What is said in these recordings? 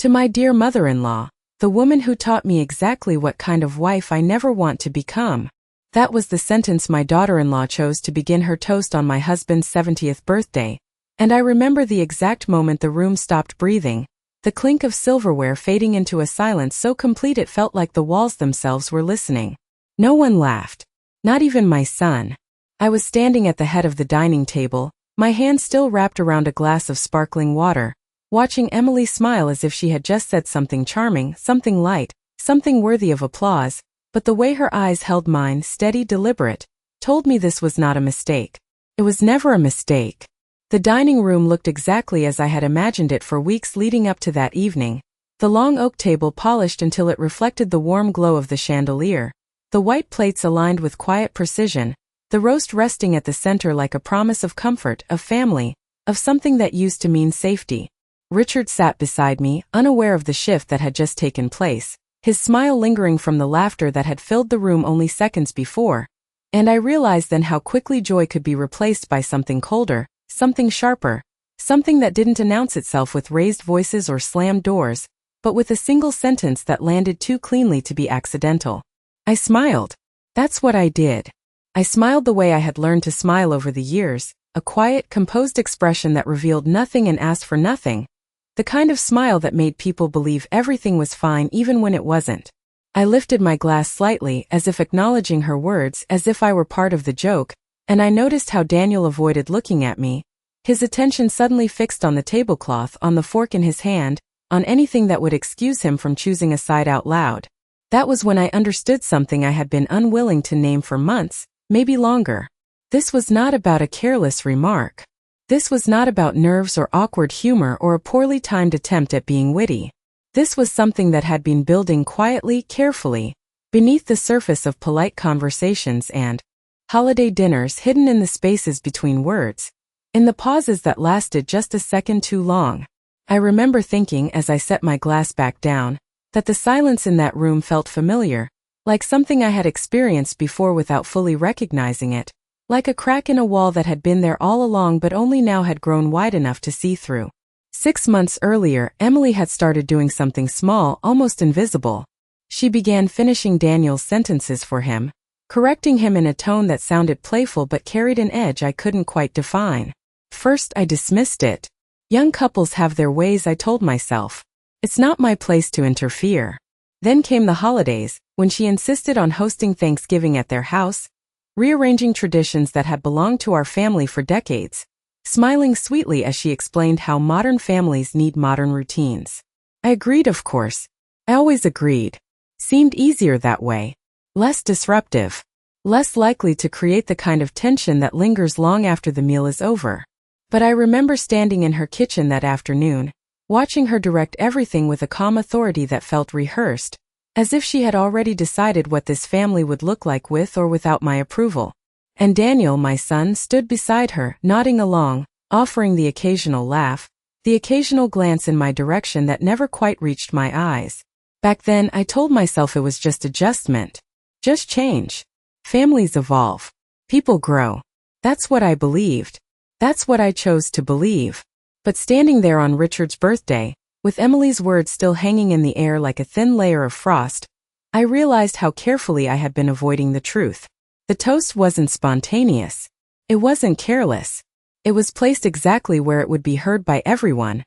To my dear mother-in-law, the woman who taught me exactly what kind of wife I never want to become. That was the sentence my daughter-in-law chose to begin her toast on my husband's 70th birthday, and I remember the exact moment the room stopped breathing, the clink of silverware fading into a silence so complete it felt like the walls themselves were listening. No one laughed. Not even my son. I was standing at the head of the dining table, my hand still wrapped around a glass of sparkling water, watching Emily smile as if she had just said something charming, something light, something worthy of applause, but the way her eyes held mine, steady, deliberate, told me this was not a mistake. It was never a mistake. The dining room looked exactly as I had imagined it for weeks leading up to that evening, the long oak table polished until it reflected the warm glow of the chandelier, the white plates aligned with quiet precision, the roast resting at the center like a promise of comfort, of family, of something that used to mean safety. Richard sat beside me, unaware of the shift that had just taken place, his smile lingering from the laughter that had filled the room only seconds before, and I realized then how quickly joy could be replaced by something colder, something sharper, something that didn't announce itself with raised voices or slammed doors, but with a single sentence that landed too cleanly to be accidental. I smiled. That's what I did. I smiled the way I had learned to smile over the years, a quiet, composed expression that revealed nothing and asked for nothing, the kind of smile that made people believe everything was fine even when it wasn't. I lifted my glass slightly, as if acknowledging her words, as if I were part of the joke, and I noticed how Daniel avoided looking at me, his attention suddenly fixed on the tablecloth, on the fork in his hand, on anything that would excuse him from choosing a side out loud. That was when I understood something I had been unwilling to name for months, maybe longer. This was not about a careless remark. This was not about nerves or awkward humor or a poorly timed attempt at being witty. This was something that had been building quietly, carefully, beneath the surface of polite conversations and holiday dinners hidden in the spaces between words, in the pauses that lasted just a second too long. I remember thinking as I set my glass back down, that the silence in that room felt familiar, like something I had experienced before without fully recognizing it, like a crack in a wall that had been there all along but only now had grown wide enough to see through. 6 months earlier, Emily had started doing something small, almost invisible. She began finishing Daniel's sentences for him, correcting him in a tone that sounded playful but carried an edge I couldn't quite define. First, I dismissed it. Young couples have their ways, I told myself. It's not my place to interfere. Then came the holidays, when she insisted on hosting Thanksgiving at their house, rearranging traditions that had belonged to our family for decades, smiling sweetly as she explained how modern families need modern routines. I agreed, of course. I always agreed. Seemed easier that way. Less disruptive. Less likely to create the kind of tension that lingers long after the meal is over. But I remember standing in her kitchen that afternoon, watching her direct everything with a calm authority that felt rehearsed, as if she had already decided what this family would look like with or without my approval. And Daniel, my son, stood beside her, nodding along, offering the occasional laugh, the occasional glance in my direction that never quite reached my eyes. Back then, I told myself it was just adjustment. Just change. Families evolve. People grow. That's what I believed. That's what I chose to believe. But standing there on Richard's birthday, with Emily's words still hanging in the air like a thin layer of frost, I realized how carefully I had been avoiding the truth. The toast wasn't spontaneous. It wasn't careless. It was placed exactly where it would be heard by everyone,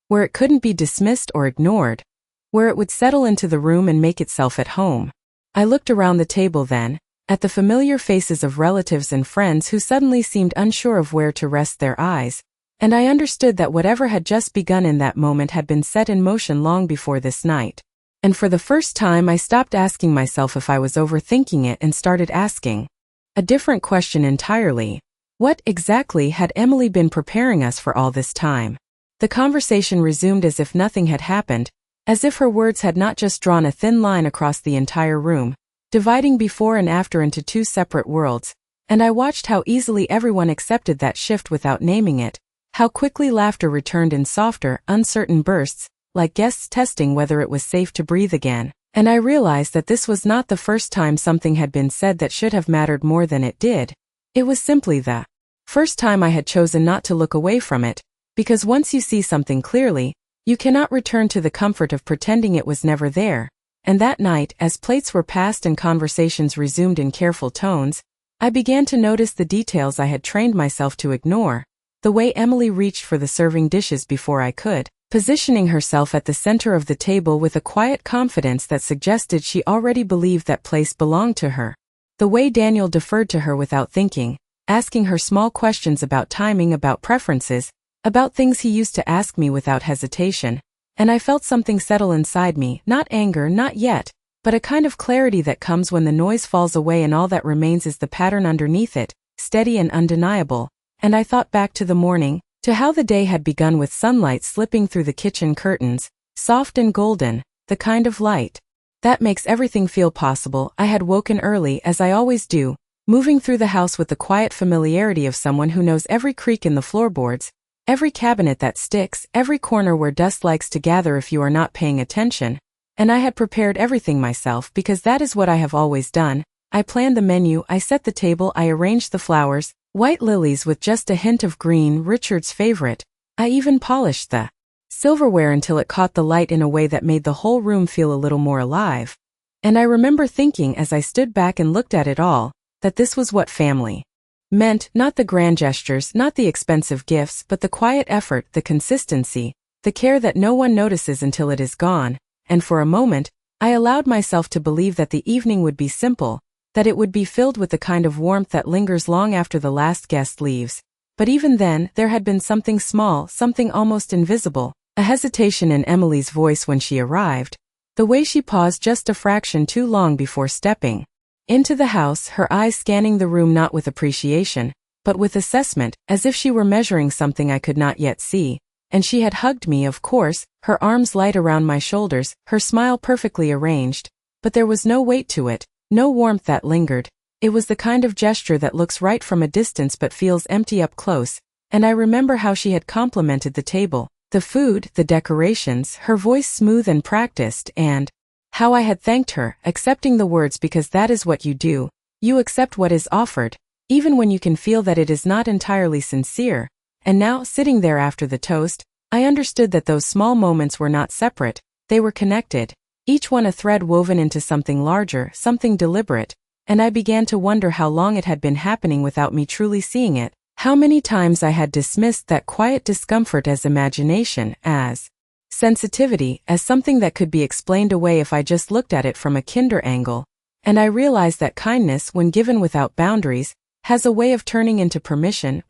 where it couldn't be dismissed or ignored, where it would settle into the room and make itself at home. I looked around the table then, at the familiar faces of relatives and friends who suddenly seemed unsure of where to rest their eyes, and I understood that whatever had just begun in that moment had been set in motion long before this night. And for the first time I stopped asking myself if I was overthinking it and started asking a different question entirely. What exactly had Emily been preparing us for all this time? The conversation resumed as if nothing had happened, as if her words had not just drawn a thin line across the entire room, dividing before and after into two separate worlds, and I watched how easily everyone accepted that shift without naming it, how quickly laughter returned in softer, uncertain bursts, like guests testing whether it was safe to breathe again, and I realized that this was not the first time something had been said that should have mattered more than it did. It was simply the first time I had chosen not to look away from it, because once you see something clearly, You cannot return to the comfort of pretending it was never there. And that night, as plates were passed and conversations resumed in careful tones, I began to notice the details I had trained myself to ignore. The way Emily reached for the serving dishes before I could, positioning herself at the center of the table with a quiet confidence that suggested she already believed that place belonged to her. The way Daniel deferred to her without thinking, asking her small questions about timing, about preferences, about things he used to ask me without hesitation. And I felt something settle inside me, not anger, not yet, but a kind of clarity that comes when the noise falls away and all that remains is the pattern underneath it, steady and undeniable. And I thought back to the morning, to how the day had begun with sunlight slipping through the kitchen curtains, soft and golden, the kind of light that makes everything feel possible. I had woken early, as I always do, moving through the house with the quiet familiarity of someone who knows every creak in the floorboards, every cabinet that sticks, every corner where dust likes to gather if you are not paying attention. And I had prepared everything myself because that is what I have always done. I planned the menu, I set the table, I arranged the flowers, white lilies with just a hint of green, Richard's favorite. I even polished the silverware until it caught the light in a way that made the whole room feel a little more alive. And I remember thinking as I stood back and looked at it all, that this was what family meant, not the grand gestures, not the expensive gifts, but the quiet effort, the consistency, the care that no one notices until it is gone. And for a moment, I allowed myself to believe that the evening would be simple, that it would be filled with the kind of warmth that lingers long after the last guest leaves. But even then, there had been something small, something almost invisible, a hesitation in Emily's voice when she arrived, the way she paused just a fraction too long before stepping into the house, her eyes scanning the room not with appreciation, but with assessment, as if she were measuring something I could not yet see. And she had hugged me, of course, her arms light around my shoulders, her smile perfectly arranged, but there was no weight to it, no warmth that lingered. It was the kind of gesture that looks right from a distance but feels empty up close. And I remember how she had complimented the table, the food, the decorations, her voice smooth and practiced, and how I had thanked her, accepting the words because that is what you do. You accept what is offered, even when you can feel that it is not entirely sincere. And now, sitting there after the toast, I understood that those small moments were not separate, they were connected, each one a thread woven into something larger, something deliberate, and I began to wonder how long it had been happening without me truly seeing it, how many times I had dismissed that quiet discomfort as imagination, as sensitivity, as something that could be explained away if I just looked at it from a kinder angle. And I realized that kindness, when given without boundaries, has a way of turning into permission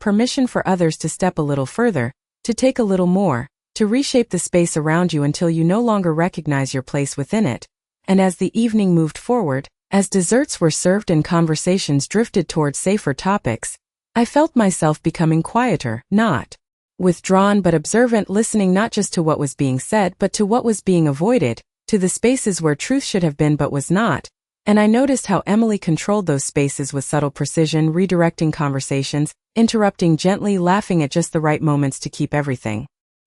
for others to step a little further, to take a little more, to reshape the space around you until you no longer recognize your place within it. And as the evening moved forward, as desserts were served and conversations drifted toward safer topics, I felt myself becoming quieter, not withdrawn but observant, listening not just to what was being said but to what was being avoided, to the spaces where truth should have been but was not. And I noticed how Emily controlled those spaces with subtle precision, redirecting conversations, interrupting gently, laughing at just the right moments to keep everything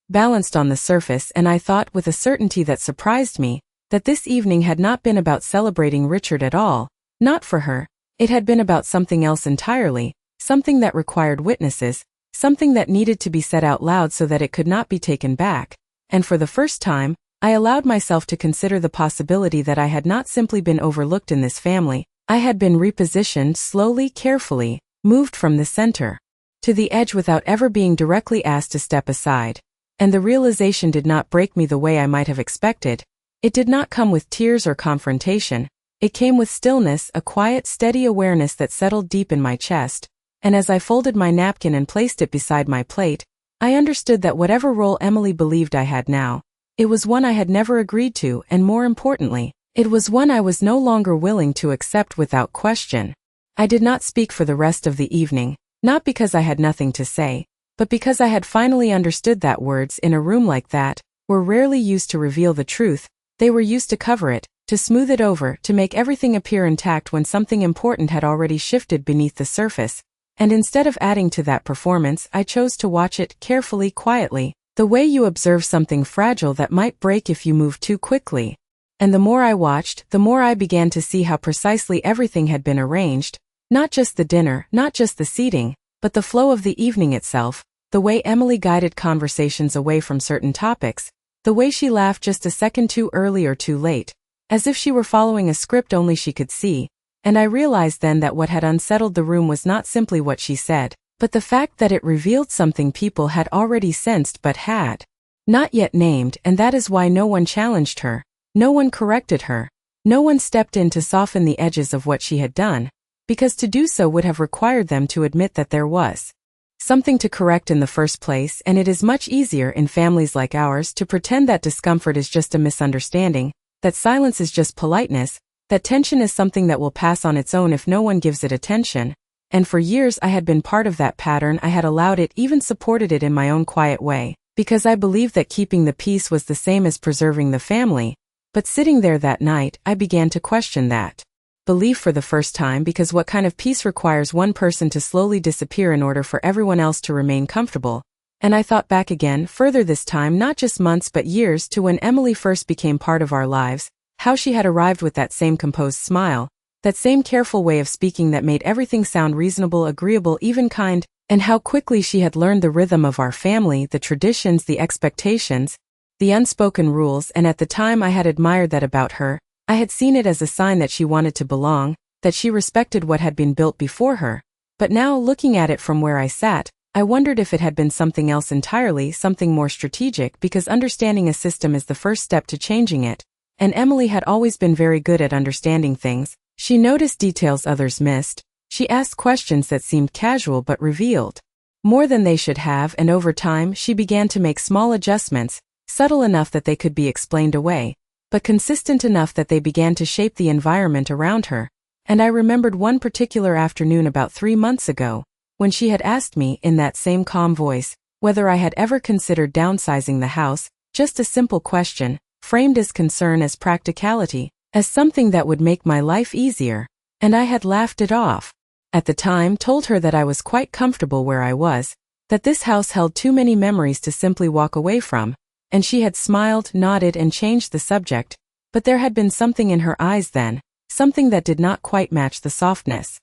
balanced on the surface. And I thought, with a certainty that surprised me, that this evening had not been about celebrating Richard at all, not for her. It had been about something else entirely, something that required witnesses, something that needed to be said out loud so that it could not be taken back. And for the first time, I allowed myself to consider the possibility that I had not simply been overlooked in this family, I had been repositioned slowly, carefully, moved from the center to the edge without ever being directly asked to step aside. And the realization did not break me the way I might have expected. It did not come with tears or confrontation. It came with stillness, a quiet, steady awareness that settled deep in my chest. And as I folded my napkin and placed it beside my plate, I understood that whatever role Emily believed I had now, it was one I had never agreed to, and more importantly, it was one I was no longer willing to accept without question. I did not speak for the rest of the evening, not because I had nothing to say, but because I had finally understood that words in a room like that were rarely used to reveal the truth. They were used to cover it, to smooth it over, to make everything appear intact when something important had already shifted beneath the surface. And instead of adding to that performance, I chose to watch it carefully, quietly, the way you observe something fragile that might break if you move too quickly. And the more I watched, the more I began to see how precisely everything had been arranged, not just the dinner, not just the seating, but the flow of the evening itself, the way Emily guided conversations away from certain topics, The way she laughed just a second too early or too late, as if she were following a script only she could see, and I realized then that what had unsettled the room was not simply what she said, but the fact that it revealed something people had already sensed but had not yet named, and that is why no one challenged her, no one corrected her, no one stepped in to soften the edges of what she had done, because to do so would have required them to admit that there was something to correct in the first place, and it is much easier in families like ours to pretend that discomfort is just a misunderstanding, that silence is just politeness, that tension is something that will pass on its own if no one gives it attention. And for years I had been part of that pattern. I had allowed it, even supported it in my own quiet way, because I believed that keeping the peace was the same as preserving the family. But sitting there that night, I began to question that belief for the first time, because what kind of peace requires one person to slowly disappear in order for everyone else to remain comfortable? And I thought back again, further this time, not just months but years, to when Emily first became part of our lives, how she had arrived with that same composed smile, that same careful way of speaking that made everything sound reasonable, agreeable, even kind, and how quickly she had learned the rhythm of our family, the traditions, the expectations, the unspoken rules. And at the time I had admired that about her. I had seen it as a sign that she wanted to belong, that she respected what had been built before her. But now, looking at it from where I sat, I wondered if it had been something else entirely, something more strategic, because understanding a system is the first step to changing it. And Emily had always been very good at understanding things. She noticed details others missed. She asked questions that seemed casual but revealed more than they should have, and over time she began to make small adjustments, subtle enough that they could be explained away, but consistent enough that they began to shape the environment around her. And I remembered one particular afternoon about 3 months ago, when she had asked me, in that same calm voice, whether I had ever considered downsizing the house, just a simple question, framed as concern, as practicality, as something that would make my life easier, and I had laughed it off. At the time, told her that I was quite comfortable where I was, that this house held too many memories to simply walk away from, and she had smiled, nodded, and changed the subject, but there had been something in her eyes then, something that did not quite match the softness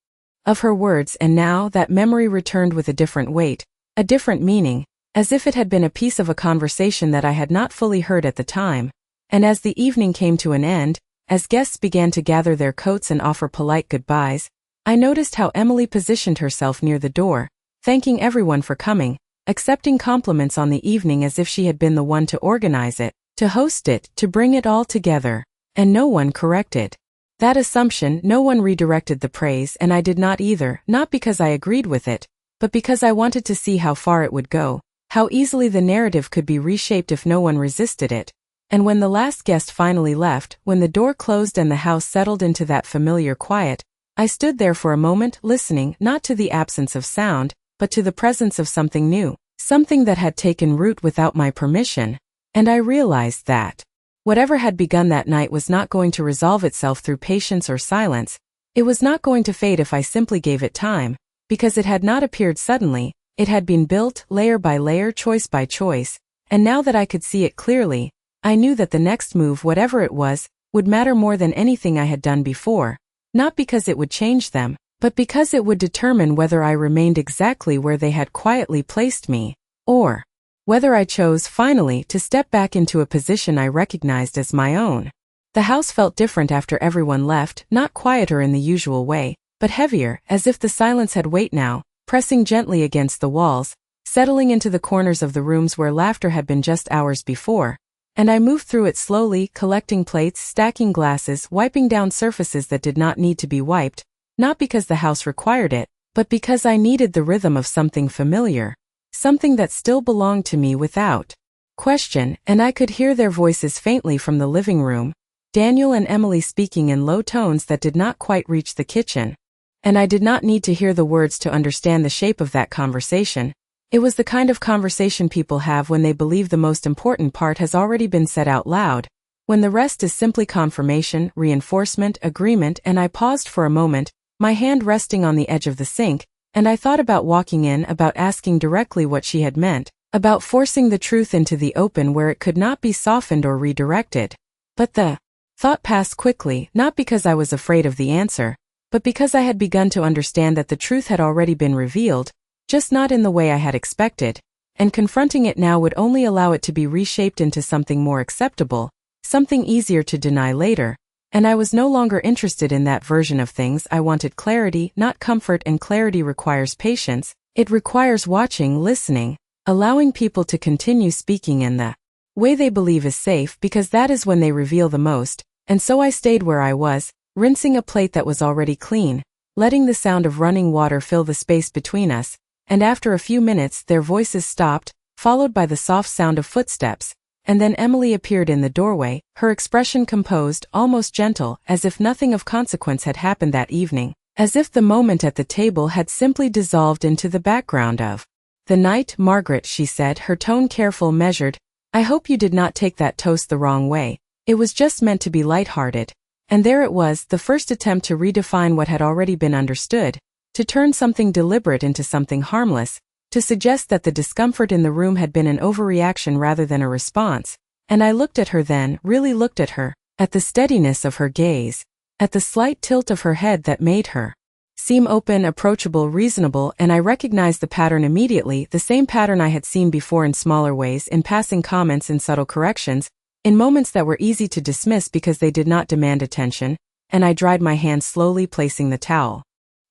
of her words, and now that memory returned with a different weight, a different meaning, as if it had been a piece of a conversation that I had not fully heard at the time. And as the evening came to an end, as guests began to gather their coats and offer polite goodbyes, I noticed how Emily positioned herself near the door, thanking everyone for coming, accepting compliments on the evening as if she had been the one to organize it, to host it, to bring it all together, and no one corrected that assumption, no one redirected the praise, and I did not either, not because I agreed with it, but because I wanted to see how far it would go, how easily the narrative could be reshaped if no one resisted it. And when the last guest finally left, when the door closed and the house settled into that familiar quiet, I stood there for a moment, listening, not to the absence of sound, but to the presence of something new, something that had taken root without my permission. And I realized that whatever had begun that night was not going to resolve itself through patience or silence. It was not going to fade if I simply gave it time, because it had not appeared suddenly. It had been built, layer by layer, choice by choice, and now that I could see it clearly, I knew that the next move, whatever it was, would matter more than anything I had done before, not because it would change them, but because it would determine whether I remained exactly where they had quietly placed me, or whether I chose, finally, to step back into a position I recognized as my own. The house felt different after everyone left, not quieter in the usual way, but heavier, as if the silence had weight now, pressing gently against the walls, settling into the corners of the rooms where laughter had been just hours before. And I moved through it slowly, collecting plates, stacking glasses, wiping down surfaces that did not need to be wiped, not because the house required it, but because I needed the rhythm of something familiar, something that still belonged to me without question. And I could hear their voices faintly from the living room, Daniel and Emily speaking in low tones that did not quite reach the kitchen. And I did not need to hear the words to understand the shape of that conversation. It was the kind of conversation people have when they believe the most important part has already been said out loud, when the rest is simply confirmation, reinforcement, agreement. And I paused for a moment, my hand resting on the edge of the sink, and I thought about walking in, about asking directly what she had meant, about forcing the truth into the open where it could not be softened or redirected. But the thought passed quickly, not because I was afraid of the answer, but because I had begun to understand that the truth had already been revealed, just not in the way I had expected. and confronting it now would only allow it to be reshaped into something more acceptable, something easier to deny later, and I was no longer interested in that version of things. I wanted clarity, not comfort, and clarity requires patience. It requires watching, listening, allowing people to continue speaking in the way they believe is safe, because that is when they reveal the most. And so I stayed where I was, rinsing a plate that was already clean, letting the sound of running water fill the space between us, and after a few minutes their voices stopped, followed by the soft sound of footsteps, and then Emily appeared in the doorway, her expression composed, almost gentle, as if nothing of consequence had happened that evening, as if the moment at the table had simply dissolved into the background of the night. "Margaret," she said, her tone careful, measured, "I hope you did not take that toast the wrong way. It was just meant to be lighthearted." And there it was, the first attempt to redefine what had already been understood, to turn something deliberate into something harmless, to suggest that the discomfort in the room had been an overreaction rather than a response. And I looked at her then, really looked at her, at the steadiness of her gaze, at the slight tilt of her head that made her seem open, approachable, reasonable, and I recognized the pattern immediately, the same pattern I had seen before in smaller ways, in passing comments, in subtle corrections, in moments that were easy to dismiss because they did not demand attention. And I dried my hands slowly, placing the towel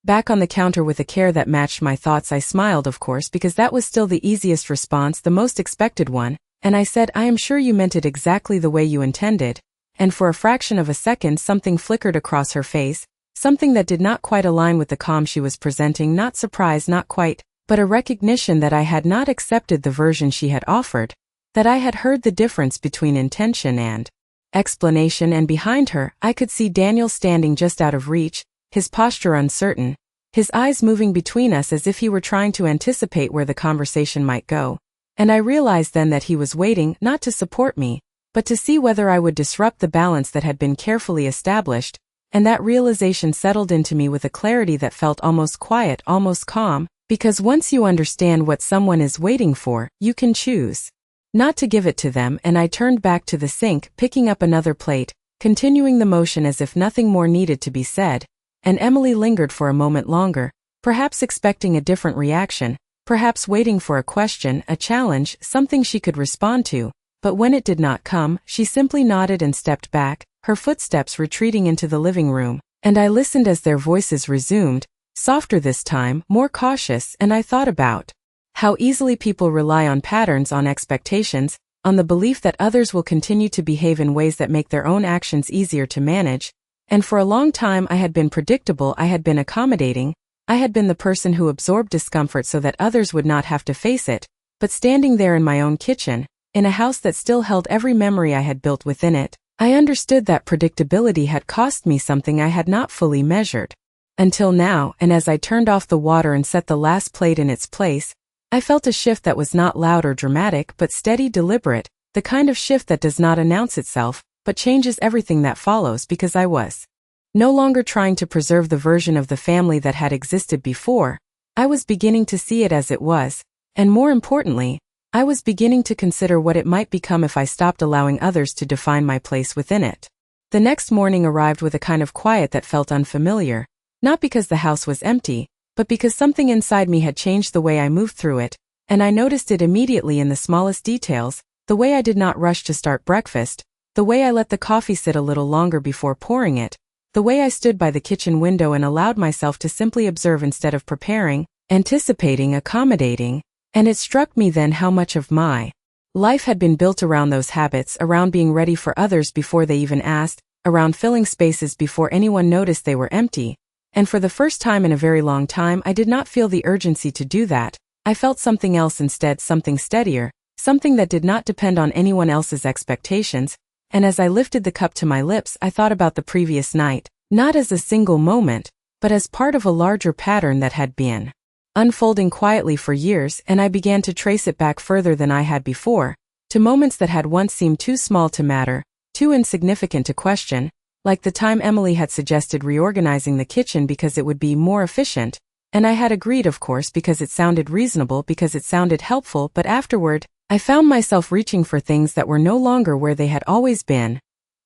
back on the counter with a care that matched my thoughts. I smiled, of course, because that was still the easiest response, the most expected one, and I said, "I am sure you meant it exactly the way you intended." And for a fraction of a second something flickered across her face, something that did not quite align with the calm she was presenting, not surprise, not quite, but a recognition that I had not accepted the version she had offered, that I had heard the difference between intention and explanation. And behind her, I could see Daniel standing just out of reach, his posture uncertain, his eyes moving between us as if he were trying to anticipate where the conversation might go. And I realized then that he was waiting, not to support me, but to see whether I would disrupt the balance that had been carefully established. And that realization settled into me with a clarity that felt almost quiet, almost calm, because once you understand what someone is waiting for, you can choose not to give it to them. And I turned back to the sink, picking up another plate, continuing the motion as if nothing more needed to be said. And Emily lingered for a moment longer, perhaps expecting a different reaction, perhaps waiting for a question, a challenge, something she could respond to. But when it did not come, she simply nodded and stepped back, her footsteps retreating into the living room. And I listened as their voices resumed, softer this time, more cautious, and I thought about how easily people rely on patterns, on expectations, on the belief that others will continue to behave in ways that make their own actions easier to manage. And for a long time I had been predictable, I had been accommodating, I had been the person who absorbed discomfort so that others would not have to face it. But standing there in my own kitchen, in a house that still held every memory I had built within it, I understood that predictability had cost me something I had not fully measured until now. And as I turned off the water and set the last plate in its place, I felt a shift that was not loud or dramatic, but steady, deliberate, the kind of shift that does not announce itself, but changes everything that follows, because I was no longer trying to preserve the version of the family that had existed before. I was beginning to see it as it was, and more importantly, I was beginning to consider what it might become if I stopped allowing others to define my place within it. The next morning arrived with a kind of quiet that felt unfamiliar, not because the house was empty, but because something inside me had changed the way I moved through it, and I noticed it immediately in the smallest details, the way I did not rush to start breakfast, the way I let the coffee sit a little longer before pouring it, the way I stood by the kitchen window and allowed myself to simply observe instead of preparing, anticipating, accommodating. And it struck me then how much of my life had been built around those habits, around being ready for others before they even asked, around filling spaces before anyone noticed they were empty. And for the first time in a very long time, I did not feel the urgency to do that. I felt something else instead, something steadier, something that did not depend on anyone else's expectations. And as I lifted the cup to my lips, I thought about the previous night, not as a single moment, but as part of a larger pattern that had been unfolding quietly for years. And I began to trace it back further than I had before, to moments that had once seemed too small to matter, too insignificant to question, like the time Emily had suggested reorganizing the kitchen because it would be more efficient, and I had agreed, of course, because it sounded reasonable, because it sounded helpful. But afterward, I found myself reaching for things that were no longer where they had always been,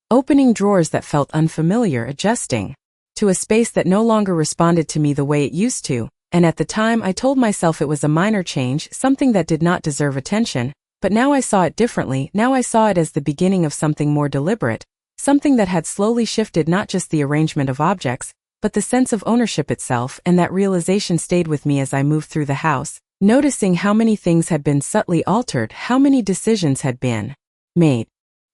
opening drawers that felt unfamiliar, adjusting to a space that no longer responded to me the way it used to. And at the time I told myself it was a minor change, something that did not deserve attention, but now I saw it differently. Now I saw it as the beginning of something more deliberate, something that had slowly shifted not just the arrangement of objects, but the sense of ownership itself, and that realization stayed with me as I moved through the house, noticing how many things had been subtly altered, how many decisions had been made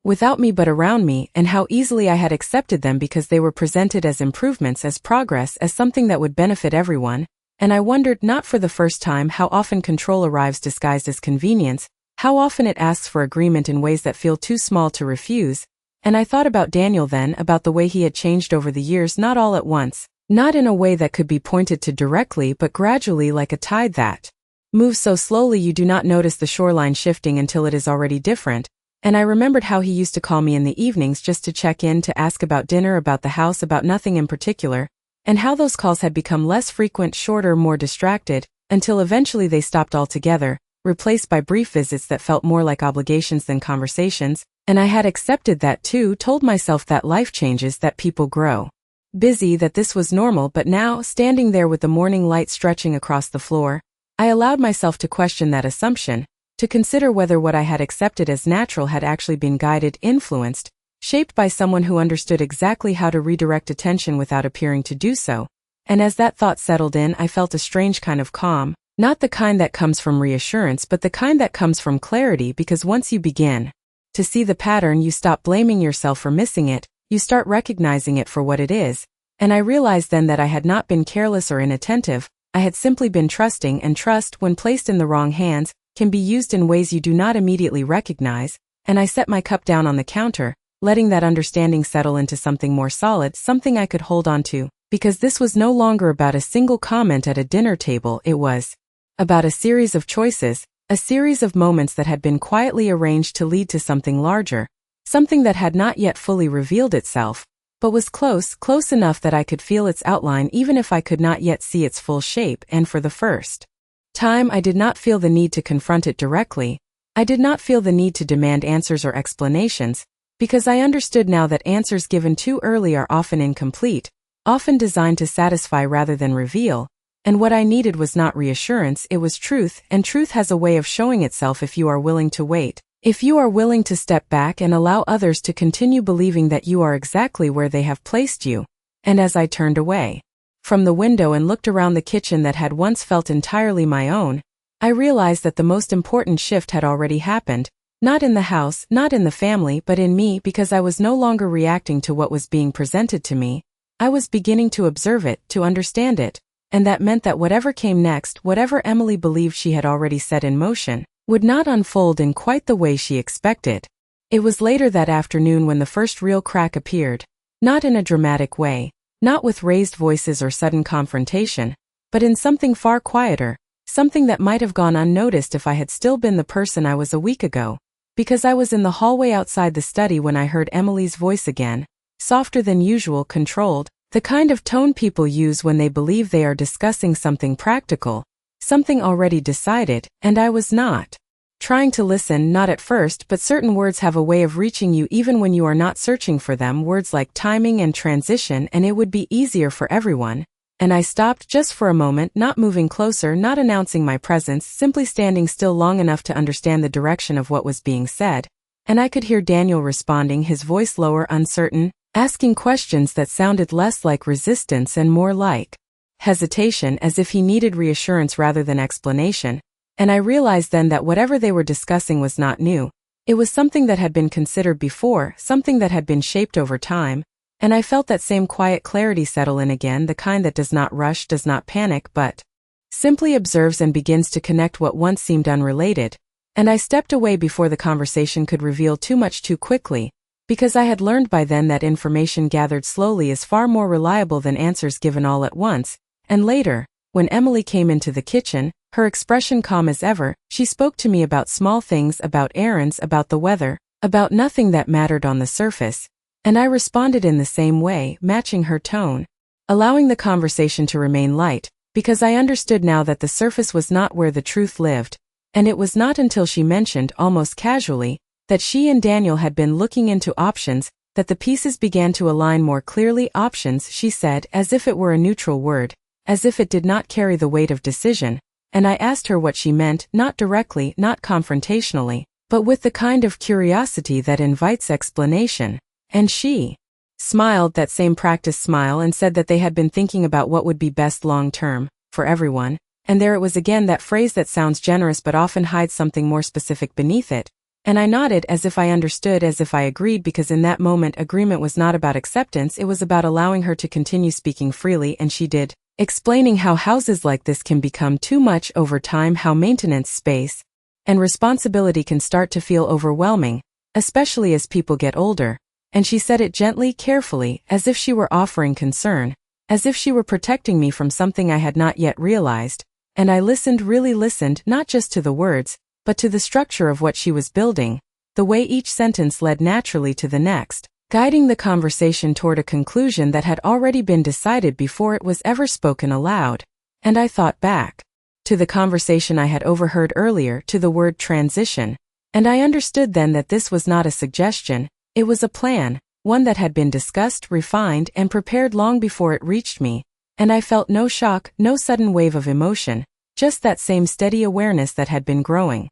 without me but around me, and how easily I had accepted them because they were presented as improvements, as progress, as something that would benefit everyone. And I wondered, not for the first time, how often control arrives disguised as convenience, how often it asks for agreement in ways that feel too small to refuse. And I thought about Daniel then, about the way he had changed over the years, not all at once, not in a way that could be pointed to directly, but gradually, like a tide that moves so slowly you do not notice the shoreline shifting until it is already different. And I remembered how he used to call me in the evenings just to check in, to ask about dinner, about the house, about nothing in particular, and how those calls had become less frequent, shorter, more distracted, until eventually they stopped altogether, replaced by brief visits that felt more like obligations than conversations. And I had accepted that too, told myself that life changes, that people grow busy, that this was normal. But now, standing there with the morning light stretching across the floor, I allowed myself to question that assumption, to consider whether what I had accepted as natural had actually been guided, influenced, shaped by someone who understood exactly how to redirect attention without appearing to do so. And as that thought settled in, I felt a strange kind of calm, not the kind that comes from reassurance, but the kind that comes from clarity, because once you begin to see the pattern, you stop blaming yourself for missing it, you start recognizing it for what it is. And I realized then that I had not been careless or inattentive, I had simply been trusting, and trust, when placed in the wrong hands, can be used in ways you do not immediately recognize. And I set my cup down on the counter, letting that understanding settle into something more solid, something I could hold on to, because this was no longer about a single comment at a dinner table, it was about a series of choices, a series of moments that had been quietly arranged to lead to something larger, something that had not yet fully revealed itself, but was close enough that I could feel its outline even if I could not yet see its full shape. And for the first time, I did not feel the need to confront it directly. I did not feel the need to demand answers or explanations, because I understood now that answers given too early are often incomplete, often designed to satisfy rather than reveal. And what I needed was not reassurance, it was truth, and truth has a way of showing itself if you are willing to wait, if you are willing to step back and allow others to continue believing that you are exactly where they have placed you. And as I turned away from the window and looked around the kitchen that had once felt entirely my own, I realized that the most important shift had already happened, not in the house, not in the family, but in me, because I was no longer reacting to what was being presented to me. I was beginning to observe it, to understand it, and that meant that whatever came next, whatever Emily believed she had already set in motion, would not unfold in quite the way she expected. It was later that afternoon when the first real crack appeared, not in a dramatic way, not with raised voices or sudden confrontation, but in something far quieter, something that might have gone unnoticed if I had still been the person I was a week ago. Because I was in the hallway outside the study when I heard Emily's voice again, softer than usual, controlled, the kind of tone people use when they believe they are discussing something practical, something already decided, and I was not trying to listen, not at first, but certain words have a way of reaching you even when you are not searching for them, words like timing and transition, and it would be easier for everyone. And I stopped just for a moment, not moving closer, not announcing my presence, simply standing still long enough to understand the direction of what was being said. And I could hear Daniel responding, his voice lower, uncertain, asking questions that sounded less like resistance and more like hesitation, as if he needed reassurance rather than explanation. And I realized then that whatever they were discussing was not new. It was something that had been considered before, something that had been shaped over time. And I felt that same quiet clarity settle in again, the kind that does not rush, does not panic, but simply observes and begins to connect what once seemed unrelated. And I stepped away before the conversation could reveal too much too quickly, because I had learned by then that information gathered slowly is far more reliable than answers given all at once. And later, when Emily came into the kitchen, her expression calm as ever, she spoke to me about small things, about errands, about the weather, about nothing that mattered on the surface. And I responded in the same way, matching her tone, allowing the conversation to remain light, because I understood now that the surface was not where the truth lived. And it was not until she mentioned, almost casually, that she and Daniel had been looking into options, that the pieces began to align more clearly. Options, she said, as if it were a neutral word, as if it did not carry the weight of decision, and I asked her what she meant, not directly, not confrontationally, but with the kind of curiosity that invites explanation. And she smiled that same practice smile and said that they had been thinking about what would be best long-term, for everyone, and there it was again, that phrase that sounds generous but often hides something more specific beneath it. And I nodded as if I understood, as if I agreed, because in that moment agreement was not about acceptance, it was about allowing her to continue speaking freely, and she did, explaining how houses like this can become too much over time, how maintenance, space, and responsibility can start to feel overwhelming, especially as people get older. And she said it gently, carefully, as if she were offering concern, as if she were protecting me from something I had not yet realized. And I listened, really listened, not just to the words, but to the structure of what she was building, the way each sentence led naturally to the next, guiding the conversation toward a conclusion that had already been decided before it was ever spoken aloud. And I thought back to the conversation I had overheard earlier, to the word transition, and I understood then that this was not a suggestion, it was a plan, one that had been discussed, refined, and prepared long before it reached me, and I felt no shock, no sudden wave of emotion, just that same steady awareness that had been growing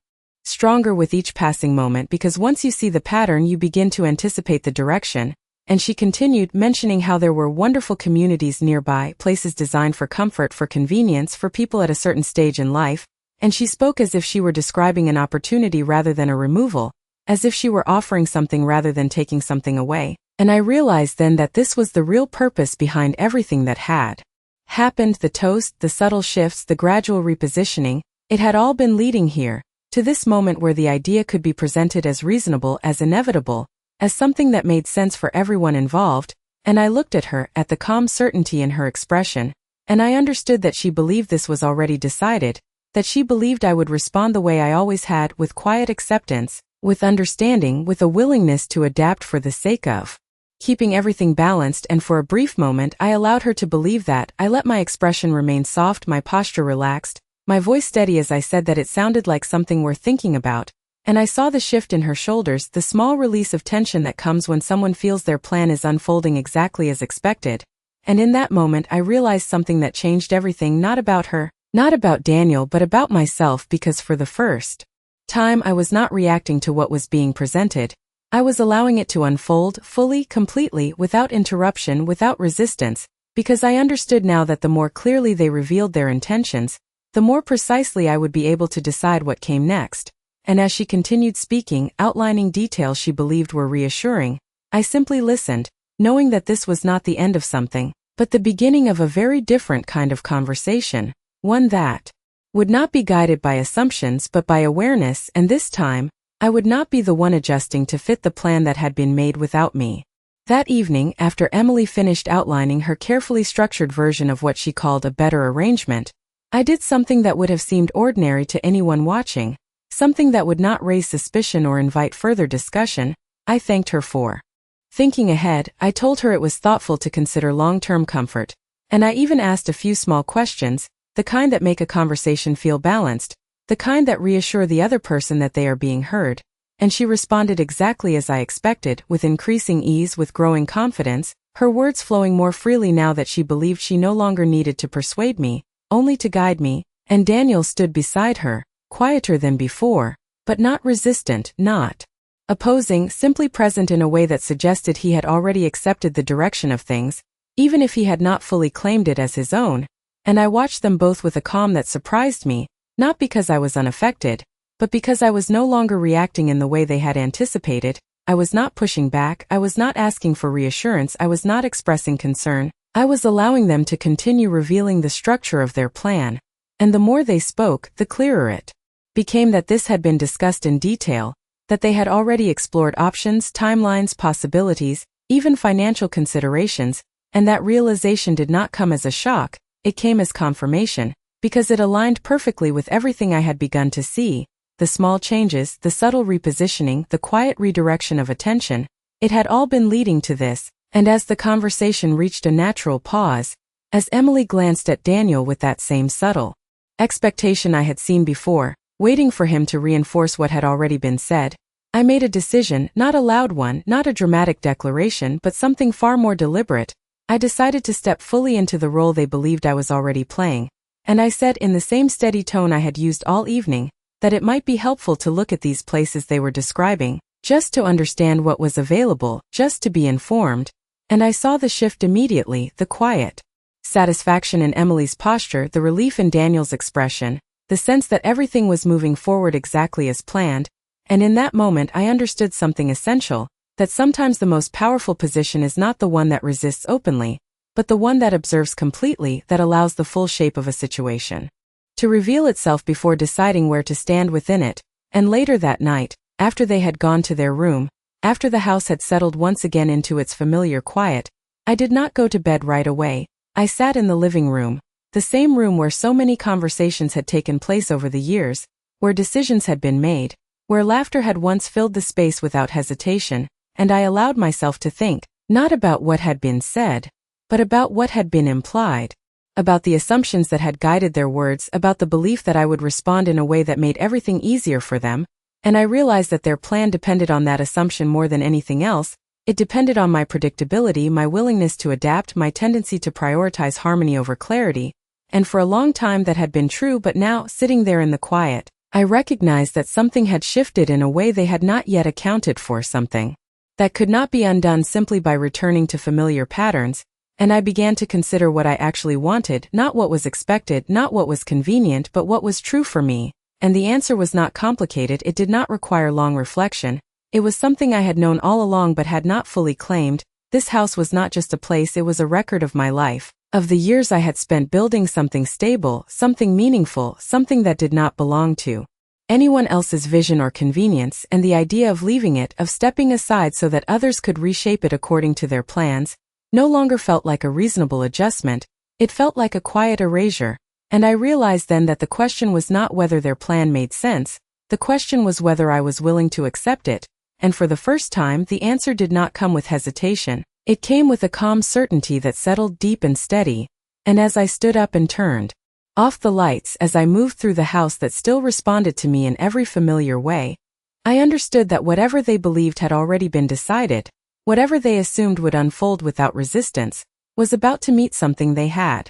stronger with each passing moment, because once you see the pattern you begin to anticipate the direction. And she continued, mentioning how there were wonderful communities nearby, places designed for comfort, for convenience, for people at a certain stage in life, and she spoke as if she were describing an opportunity rather than a removal, as if she were offering something rather than taking something away. And I realized then that this was the real purpose behind everything that had happened, the toast, the subtle shifts, the gradual repositioning. It had all been leading here, to this moment where the idea could be presented as reasonable, as inevitable, as something that made sense for everyone involved. And I looked at her, at the calm certainty in her expression, and I understood that she believed this was already decided, that she believed I would respond the way I always had, with quiet acceptance, with understanding, with a willingness to adapt for the sake of keeping everything balanced. And for a brief moment I allowed her to believe that. I let my expression remain soft, my posture relaxed, my voice steady as I said that it sounded like something worth thinking about, and I saw the shift in her shoulders, the small release of tension that comes when someone feels their plan is unfolding exactly as expected. And in that moment I realized something that changed everything, not about her, not about Daniel, but about myself, because for the first time I was not reacting to what was being presented. I was allowing it to unfold, fully, completely, without interruption, without resistance, because I understood now that the more clearly they revealed their intentions, the more precisely I would be able to decide what came next. And as she continued speaking, outlining details she believed were reassuring, I simply listened, knowing that this was not the end of something, but the beginning of a very different kind of conversation, one that would not be guided by assumptions but by awareness. And this time, I would not be the one adjusting to fit the plan that had been made without me. That evening, after Emily finished outlining her carefully structured version of what she called a better arrangement, I did something that would have seemed ordinary to anyone watching, something that would not raise suspicion or invite further discussion. I thanked her for thinking ahead. I told her it was thoughtful to consider long-term comfort, and I even asked a few small questions, the kind that make a conversation feel balanced, the kind that reassure the other person that they are being heard. And she responded exactly as I expected, with increasing ease, with growing confidence, her words flowing more freely now that she believed she no longer needed to persuade me, only to guide me. And Daniel stood beside her, quieter than before, but not resistant, not opposing, simply present in a way that suggested he had already accepted the direction of things, even if he had not fully claimed it as his own. And I watched them both with a calm that surprised me, not because I was unaffected, but because I was no longer reacting in the way they had anticipated. I was not pushing back, I was not asking for reassurance, I was not expressing concern. I was allowing them to continue revealing the structure of their plan. And the more they spoke, the clearer it became that this had been discussed in detail, that they had already explored options, timelines, possibilities, even financial considerations, and that realization did not come as a shock, it came as confirmation, because it aligned perfectly with everything I had begun to see, the small changes, the subtle repositioning, the quiet redirection of attention. It had all been leading to this. And as the conversation reached a natural pause, as Emily glanced at Daniel with that same subtle expectation I had seen before, waiting for him to reinforce what had already been said, I made a decision, not a loud one, not a dramatic declaration, but something far more deliberate. I decided to step fully into the role they believed I was already playing, and I said in the same steady tone I had used all evening, that it might be helpful to look at these places they were describing, just to understand what was available, just to be informed. And I saw the shift immediately, the quiet satisfaction in Emily's posture, the relief in Daniel's expression, the sense that everything was moving forward exactly as planned, and in that moment I understood something essential, that sometimes the most powerful position is not the one that resists openly, but the one that observes completely, that allows the full shape of a situation to reveal itself before deciding where to stand within it. And later that night, after they had gone to their room, after the house had settled once again into its familiar quiet, I did not go to bed right away. I sat in the living room, the same room where so many conversations had taken place over the years, where decisions had been made, where laughter had once filled the space without hesitation, and I allowed myself to think, not about what had been said, but about what had been implied, about the assumptions that had guided their words, about the belief that I would respond in a way that made everything easier for them, and I realized that their plan depended on that assumption more than anything else. It depended on my predictability, my willingness to adapt, my tendency to prioritize harmony over clarity, and for a long time that had been true, but now, sitting there in the quiet, I recognized that something had shifted in a way they had not yet accounted for, something that could not be undone simply by returning to familiar patterns, and I began to consider what I actually wanted, not what was expected, not what was convenient, but what was true for me. And the answer was not complicated, it did not require long reflection. It was something I had known all along but had not fully claimed. This house was not just a place, it was a record of my life, of the years I had spent building something stable, something meaningful, something that did not belong to anyone else's vision or convenience, and the idea of leaving it, of stepping aside so that others could reshape it according to their plans, no longer felt like a reasonable adjustment. It felt like a quiet erasure, and I realized then that the question was not whether their plan made sense, the question was whether I was willing to accept it. And for the first time, the answer did not come with hesitation. It came with a calm certainty that settled deep and steady. And as I stood up and turned off the lights, as I moved through the house that still responded to me in every familiar way, I understood that whatever they believed had already been decided, whatever they assumed would unfold without resistance, was about to meet something they had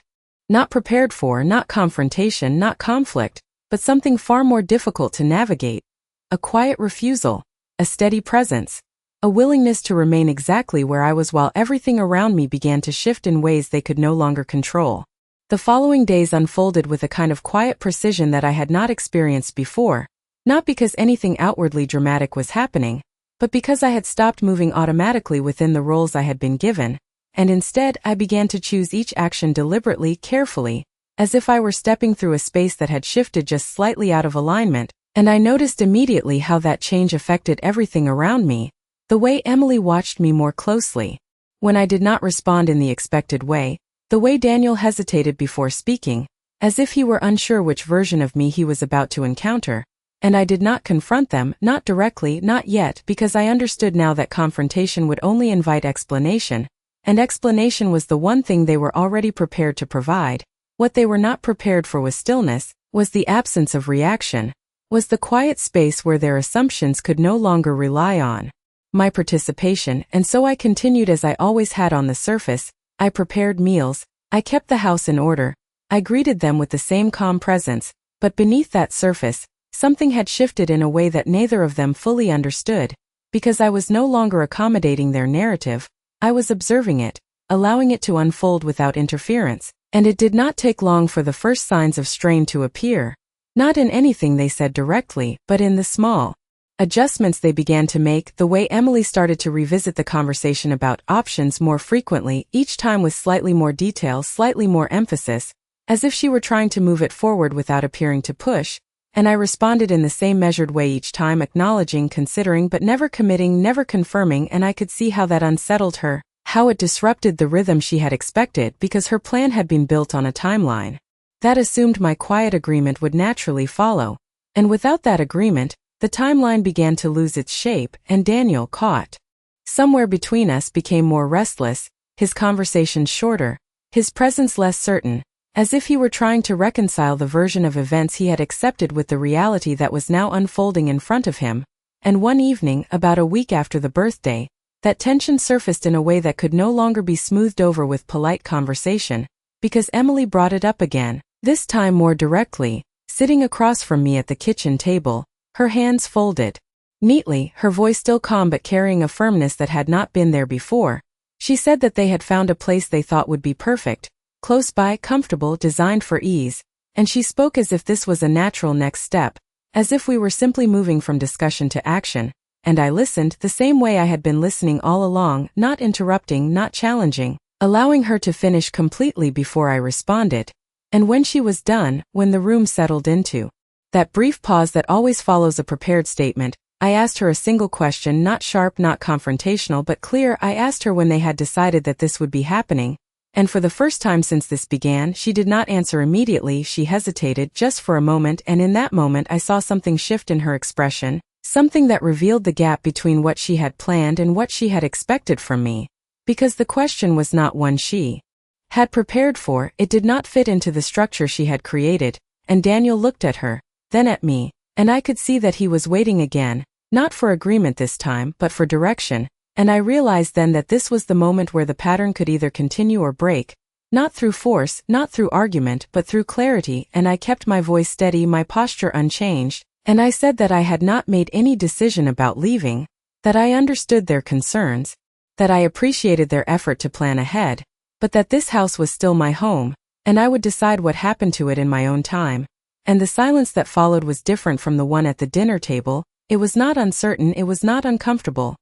not prepared for, not confrontation, not conflict, but something far more difficult to navigate, a quiet refusal, a steady presence, a willingness to remain exactly where I was while everything around me began to shift in ways they could no longer control. The following days unfolded with a kind of quiet precision that I had not experienced before, not because anything outwardly dramatic was happening, but because I had stopped moving automatically within the roles I had been given, and instead I began to choose each action deliberately, carefully, as if I were stepping through a space that had shifted just slightly out of alignment. And I noticed immediately how that change affected everything around me, the way Emily watched me more closely, when I did not respond in the expected way, the way Daniel hesitated before speaking, as if he were unsure which version of me he was about to encounter, and I did not confront them, not directly, not yet, because I understood now that confrontation would only invite explanation, and explanation was the one thing they were already prepared to provide. What they were not prepared for was stillness, was the absence of reaction, was the quiet space where their assumptions could no longer rely on my participation. And so I continued as I always had on the surface. I prepared meals, I kept the house in order, I greeted them with the same calm presence, but beneath that surface, something had shifted in a way that neither of them fully understood, because I was no longer accommodating their narrative, I was observing it, allowing it to unfold without interference, and it did not take long for the first signs of strain to appear. Not in anything they said directly, but in the small adjustments they began to make, the way Emily started to revisit the conversation about options more frequently, each time with slightly more detail, slightly more emphasis, as if she were trying to move it forward without appearing to push, and I responded in the same measured way each time, acknowledging, considering, but never committing, never confirming, and I could see how that unsettled her, how it disrupted the rhythm she had expected, because her plan had been built on a timeline that assumed my quiet agreement would naturally follow, and without that agreement, the timeline began to lose its shape, and Daniel, caught somewhere between us, became more restless, his conversations shorter, his presence less certain, as if he were trying to reconcile the version of events he had accepted with the reality that was now unfolding in front of him. And one evening, about a week after the birthday, That tension surfaced in a way that could no longer be smoothed over with polite conversation, because Emily brought it up again, this time more directly, sitting across from me at the kitchen table, her hands folded neatly, her voice still calm but carrying a firmness that had not been there before. She said that they had found a place they thought would be perfect, close by, comfortable, designed for ease, and she spoke as if this was a natural next step, as if we were simply moving from discussion to action, and I listened the same way I had been listening all along, not interrupting, not challenging, allowing her to finish completely before I responded. And when she was done, when the room settled into that brief pause that always follows a prepared statement, I asked her a single question, not sharp, not confrontational, but clear. I asked her when they had decided that this would be happening, and for the first time since this began, she did not answer immediately. She hesitated just for a moment, and in that moment I saw something shift in her expression, something that revealed the gap between what she had planned and what she had expected from me. Because the question was not one she had prepared for, it did not fit into the structure she had created, and Daniel looked at her, then at me, and I could see that he was waiting again, not for agreement this time, but for direction, and I realized then that this was the moment where the pattern could either continue or break, not through force, not through argument, but through clarity, and I kept my voice steady, my posture unchanged, and I said that I had not made any decision about leaving, that I understood their concerns, that I appreciated their effort to plan ahead, but that this house was still my home, and I would decide what happened to it in my own time. And the silence that followed was different from the one at the dinner table. It was not uncertain, it was not uncomfortable.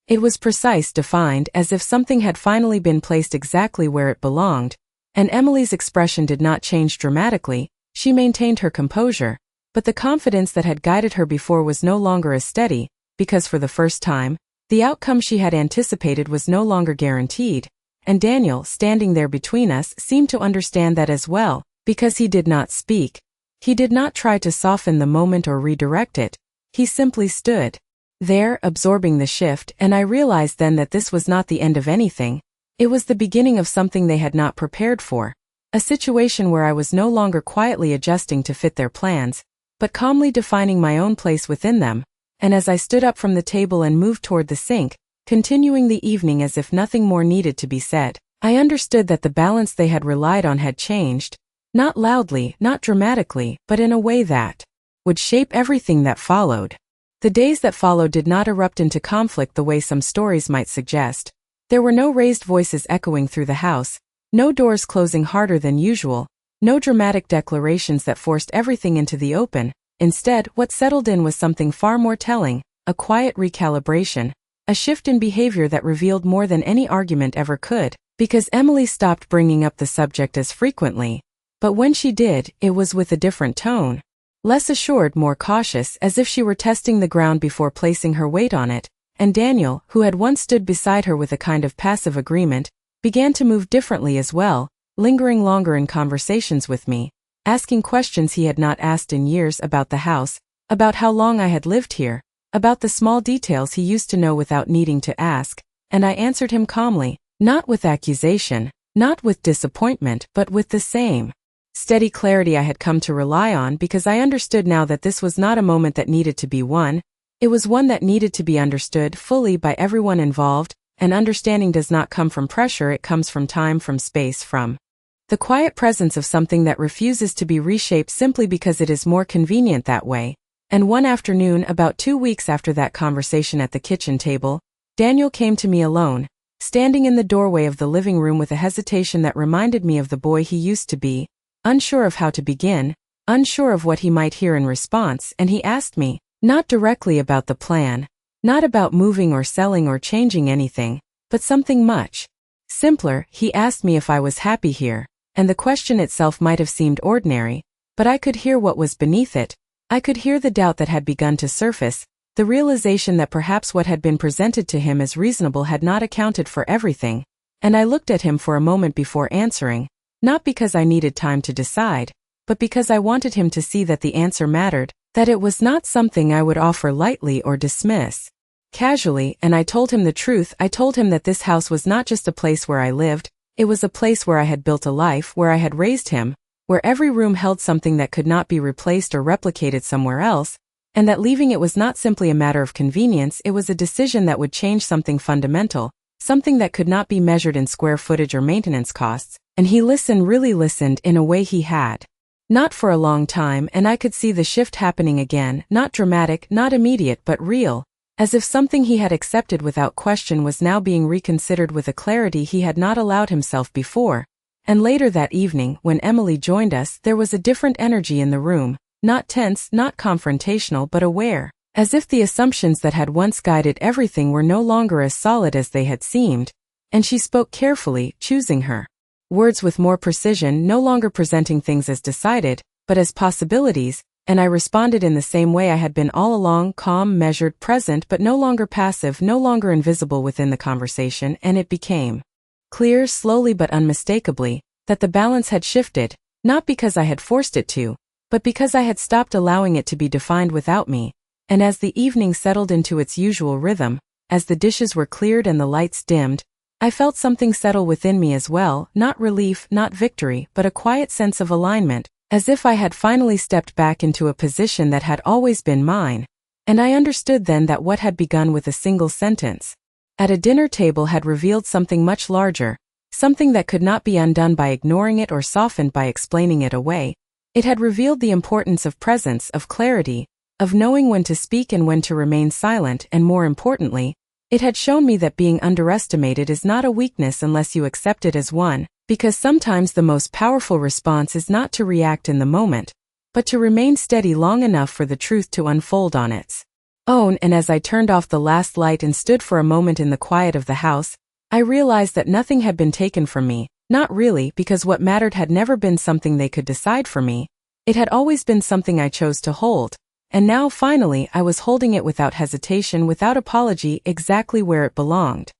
It was precise, defined, as if something had finally been placed exactly where it belonged, and Emily's expression did not change dramatically. She maintained her composure, but the confidence that had guided her before was no longer as steady, because for the first time, the outcome she had anticipated was no longer guaranteed, and Daniel, standing there between us, seemed to understand that as well, because he did not speak. He did not try to soften the moment or redirect it. He simply stood there, absorbing the shift, and I realized then that this was not the end of anything. It was the beginning of something they had not prepared for. A situation where I was no longer quietly adjusting to fit their plans, but calmly defining my own place within them. And as I stood up from the table and moved toward the sink, continuing the evening as if nothing more needed to be said, I understood that the balance they had relied on had changed. Not loudly, not dramatically, but in a way that would shape everything that followed. The days that followed did not erupt into conflict the way some stories might suggest. There were no raised voices echoing through the house, no doors closing harder than usual, no dramatic declarations that forced everything into the open. Instead, what settled in was something far more telling, a quiet recalibration, a shift in behavior that revealed more than any argument ever could, because Emily stopped bringing up the subject as frequently. But when she did, it was with a different tone. Less assured, more cautious, as if she were testing the ground before placing her weight on it, and Daniel, who had once stood beside her with a kind of passive agreement, began to move differently as well, lingering longer in conversations with me, asking questions he had not asked in years about the house, about how long I had lived here, about the small details he used to know without needing to ask, and I answered him calmly, not with accusation, not with disappointment, but with the same steady clarity I had come to rely on, because I understood now that this was not a moment that needed to be won. It was one that needed to be understood fully by everyone involved, and understanding does not come from pressure, it comes from time, from space, from the quiet presence of something that refuses to be reshaped simply because it is more convenient that way. And one afternoon, about 2 weeks after that conversation at the kitchen table, Daniel came to me alone, standing in the doorway of the living room with a hesitation that reminded me of the boy he used to be, unsure of how to begin, unsure of what he might hear in response, and he asked me, not directly about the plan, not about moving or selling or changing anything, but something much simpler. He asked me if I was happy here, and the question itself might have seemed ordinary, but I could hear what was beneath it. I could hear the doubt that had begun to surface, the realization that perhaps what had been presented to him as reasonable had not accounted for everything, and I looked at him for a moment before answering, not because I needed time to decide, but because I wanted him to see that the answer mattered, that it was not something I would offer lightly or dismiss casually, and I told him the truth. I told him that this house was not just a place where I lived, it was a place where I had built a life, where I had raised him, where every room held something that could not be replaced or replicated somewhere else, and that leaving it was not simply a matter of convenience, it was a decision that would change something fundamental, something that could not be measured in square footage or maintenance costs, and he really listened in a way he had not for a long time, and I could see the shift happening again, not dramatic, not immediate, but real, as if something he had accepted without question was now being reconsidered with a clarity he had not allowed himself before. And later that evening, when Emily joined us, there was a different energy in the room, not tense, not confrontational, but aware, as if the assumptions that had once guided everything were no longer as solid as they had seemed, and she spoke carefully, choosing her words with more precision, no longer presenting things as decided, but as possibilities, and I responded in the same way I had been all along, calm, measured, present, but no longer passive, no longer invisible within the conversation, and it became clear, slowly but unmistakably, that the balance had shifted, not because I had forced it to, but because I had stopped allowing it to be defined without me. And as the evening settled into its usual rhythm, as the dishes were cleared and the lights dimmed, I felt something settle within me as well, not relief, not victory, but a quiet sense of alignment, as if I had finally stepped back into a position that had always been mine. And I understood then that what had begun with a single sentence at a dinner table had revealed something much larger, something that could not be undone by ignoring it or softened by explaining it away. It had revealed the importance of presence, of clarity, of knowing when to speak and when to remain silent, and more importantly, it had shown me that being underestimated is not a weakness unless you accept it as one, because sometimes the most powerful response is not to react in the moment, but to remain steady long enough for the truth to unfold on its own. And as I turned off the last light and stood for a moment in the quiet of the house, I realized that nothing had been taken from me, not really, because what mattered had never been something they could decide for me. It had always been something I chose to hold. And now finally I was holding it without hesitation, without apology, exactly where it belonged.